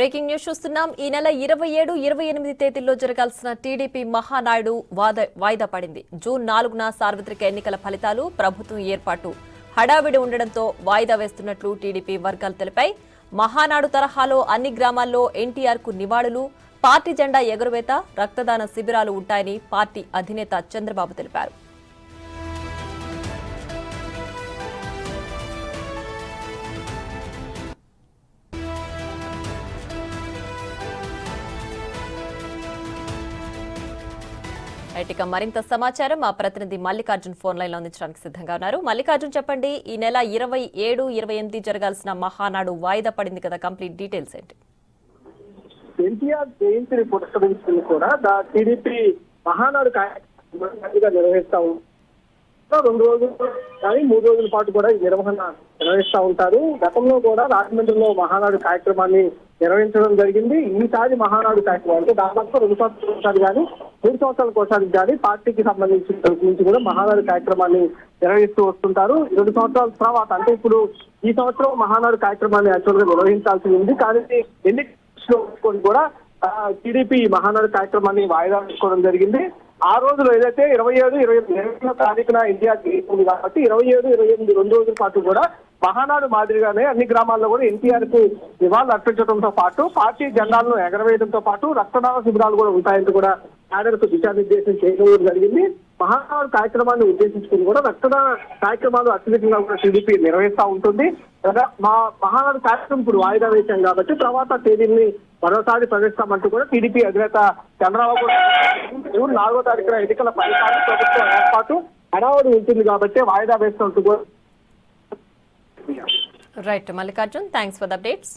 Breaking news చూస్తున్నాం. ఈ నెల 27, 28 తేదీల్లో జరగాల్సిన టీడీపీ మహానాయుడు వాయిదా పడింది. జూన్ 4న సార్వత్రిక ఎన్నికల ఫలితాలు, ప్రభుత్వం ఏర్పాటు హడావిడి ఉండడంతో వాయిదా వేస్తున్నట్లు టీడీపీ వర్గాలు తెలిపాయి. మహానాడు తరహాలో అన్ని గ్రామాల్లో ఎన్టీఆర్ కు నివాళులు, పార్టీ జెండా ఎగురవేత, రక్తదాన శిబిరాలు ఉంటాయని పార్టీ అధినేత చంద్రబాబు తెలిపారు. ఇక మరింత సమాచారం మా ప్రతినిధి మల్లికార్జున్ ఫోన్ లైన్ లో అందించడానికి సిద్ధంగా ఉన్నారు. మల్లికార్జున్, చెప్పండి, ఈ నెల 27, 28 జరగాల్సిన మహానాడు వాయిదా పడింది కదా, కంప్లీట్ డీటెయిల్స్ ఏంటి? ఎన్టీఆర్ జయంతిని పురస్కరించుకుని కూడా టీడీపీ మహానాడు కార్యక్రమం నిర్వహిస్తా 2 రోజులు కానీ 3 రోజుల పాటు కూడా ఈ నిర్వహణ నిర్వహిస్తా ఉంటారు. గతంలో కూడా రాజమండ్రిలో మహానాడు కార్యక్రమాన్ని నిర్వహించడం జరిగింది. ఈసారి మహానాడు కార్యక్రమం అంటే దాదాపు 2 సంవత్సరాలు కానీ 3 సంవత్సరాలకు ఒకసారి కానీ పార్టీకి సంబంధించిన నుంచి కూడా మహానాడు కార్యక్రమాన్ని నిర్వహిస్తూ వస్తుంటారు. 2 సంవత్సరాల తర్వాత అంటే ఇప్పుడు ఈ సంవత్సరం మహానాడు కార్యక్రమాన్ని యాక్చువల్ గా నిర్వహించాల్సి ఉంది. కానీ ఎన్నికలు కూడా టీడీపీ మహానాడు కార్యక్రమాన్ని వాయిదా వేసుకోవడం జరిగింది. ఆ రోజులు ఏదైతే 27, 28 తారీఖున ఇండియా ఉంది కాబట్టి 27, 28 2 రోజుల పాటు కూడా మహానాడు మాదిరిగానే అన్ని గ్రామాల్లో కూడా ఎన్టీఆర్ కు నివాళులు అర్పించడంతో పాటు పార్టీ జెండాలను ఎగరవేయడంతో పాటు రక్తదాన శిబిరాలు కూడా ఉంటాయంటూ కూడా క్యాడర్కు దిశానిర్దేశం చేయడం జరిగింది. మహానాడు కార్యక్రమాన్ని ఉద్దేశించుకుని కూడా రక్తదాన కార్యక్రమాలు అత్యధికంగా కూడా టీడీపీ నిర్వహిస్తూ ఉంటుంది. మా మహానాడు కార్యక్రమం ఇప్పుడు వాయిదా వేశాం కాబట్టి తర్వాత తేదీని మరోసారి ప్రవేశిస్తామంటూ కూడా టీడీపీ అధినేత చంద్రబాబు కూడా జూన్ 4వ తారీఖున ఎన్నికల ఫలితాలు ప్రభుత్వం ఏర్పాటు హడావుడి ఉంటుంది కాబట్టి వాయిదా వేస్తున్నట్టు కూడా. Right Mallikarjun, thanks for the updates.